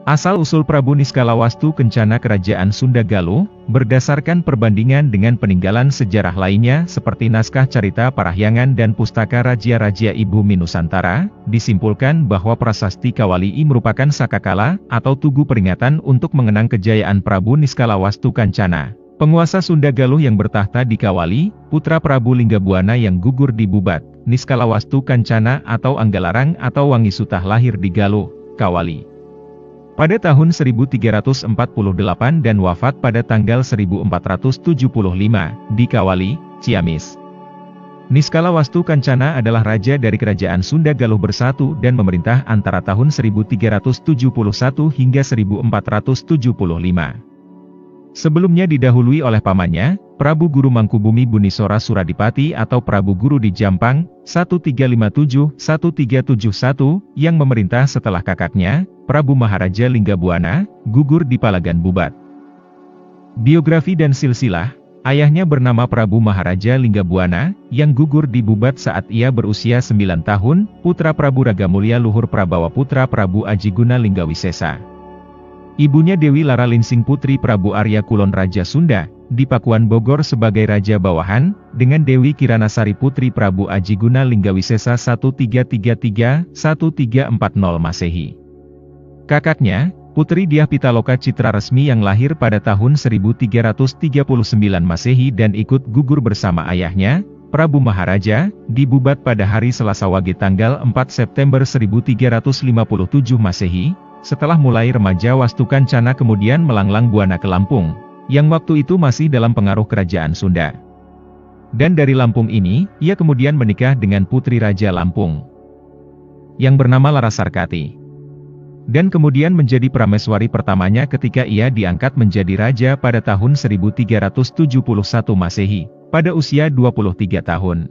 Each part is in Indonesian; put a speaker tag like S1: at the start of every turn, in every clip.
S1: Asal-usul Prabu Niskalawastu Kencana Kerajaan Sunda Galuh, berdasarkan perbandingan dengan peninggalan sejarah lainnya seperti naskah Carita Parahyangan dan Pustaka Raja-Raja Ibu Minusantara, disimpulkan bahwa prasasti Kawali I merupakan sakakala, atau tugu peringatan untuk mengenang kejayaan Prabu Niskalawastu Kencana, penguasa Sunda Galuh yang bertahta di Kawali, putra Prabu Linggabuana yang gugur di Bubat. Niskalawastu Kencana atau Anggalarang atau Wangi Sutah lahir di Galuh, Kawali pada tahun 1348 dan wafat pada tanggal 1475, di Kawali, Ciamis. Niskalawastu Kencana adalah raja dari Kerajaan Sunda Galuh Bersatu dan memerintah antara tahun 1371 hingga 1475. Sebelumnya didahului oleh pamannya, Prabu Guru Mangkubumi Bunisora Suradipati atau Prabu Guru di Jampang, 1357-1371, yang memerintah setelah kakaknya, Prabu Maharaja Linggabuana, gugur di Palagan Bubat. Biografi dan silsilah, ayahnya bernama Prabu Maharaja Linggabuana, yang gugur di Bubat saat ia berusia 9 tahun, putra Prabu Ragamulya Luhur Prabawa putra Prabu Ajiguna Linggawisesa. Ibunya Dewi Lara Linsing putri Prabu Arya Kulon Raja Sunda, di Pakuan Bogor sebagai Raja Bawahan, dengan Dewi Kiranasari putri Prabu Ajiguna Linggawisesa 1333-1340 Masehi. Kakaknya, Putri Dyah Pitaloka Citra Resmi yang lahir pada tahun 1339 Masehi dan ikut gugur bersama ayahnya, Prabu Maharaja, di Bubat pada hari Selasa Wage tanggal 4 September 1357 Masehi. Setelah mulai remaja Wastu Kencana kemudian melanglang buana ke Lampung, yang waktu itu masih dalam pengaruh Kerajaan Sunda. Dan dari Lampung ini, ia kemudian menikah dengan putri Raja Lampung, yang bernama Larasarkati. Dan kemudian menjadi prameswari pertamanya ketika ia diangkat menjadi raja pada tahun 1371 Masehi, pada usia 23 tahun.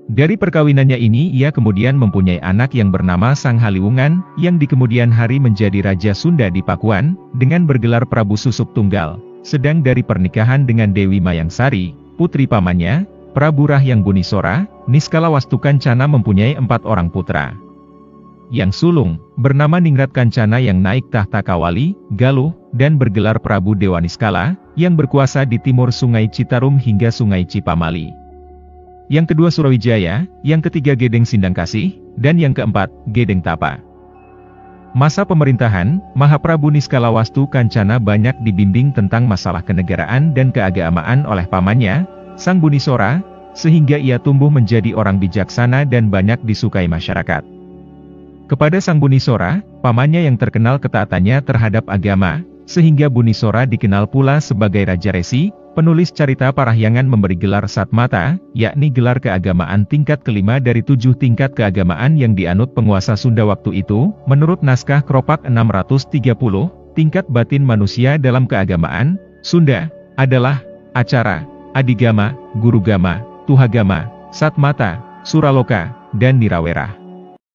S1: Dari perkawinannya ini ia kemudian mempunyai anak yang bernama Sang Haliwungan, yang di kemudian hari menjadi Raja Sunda di Pakuan, dengan bergelar Prabu Susup Tunggal. Sedang dari pernikahan dengan Dewi Mayangsari, putri pamannya, Prabu Rahyang Bunisora, Niskalawastu Kencana mempunyai 4 orang putra. Yang sulung, bernama Ningrat Kencana yang naik tahta Kawali, Galuh, dan bergelar Prabu Dewa Niskala, yang berkuasa di timur Sungai Citarum hingga Sungai Cipamali. Yang kedua Surawijaya, yang ketiga Gedeng Sindangkasih, dan yang keempat, Gedeng Tapa. Masa pemerintahan, Mahaprabu Niskalawastu Kencana banyak dibimbing tentang masalah kenegaraan dan keagamaan oleh pamannya, Sang Bunisora, sehingga ia tumbuh menjadi orang bijaksana dan banyak disukai masyarakat. Kepada Sang Bunisora, pamannya yang terkenal ketaatannya terhadap agama, sehingga Bunisora dikenal pula sebagai Raja Resi. Penulis Carita Parahyangan memberi gelar Satmata, yakni gelar keagamaan tingkat kelima dari 7 tingkat keagamaan yang dianut penguasa Sunda waktu itu, menurut naskah Kropak 630, tingkat batin manusia dalam keagamaan, Sunda, adalah, Acara, Adigama, Gurugama, Tuhagama, Satmata, Suraloka, dan Nirawera.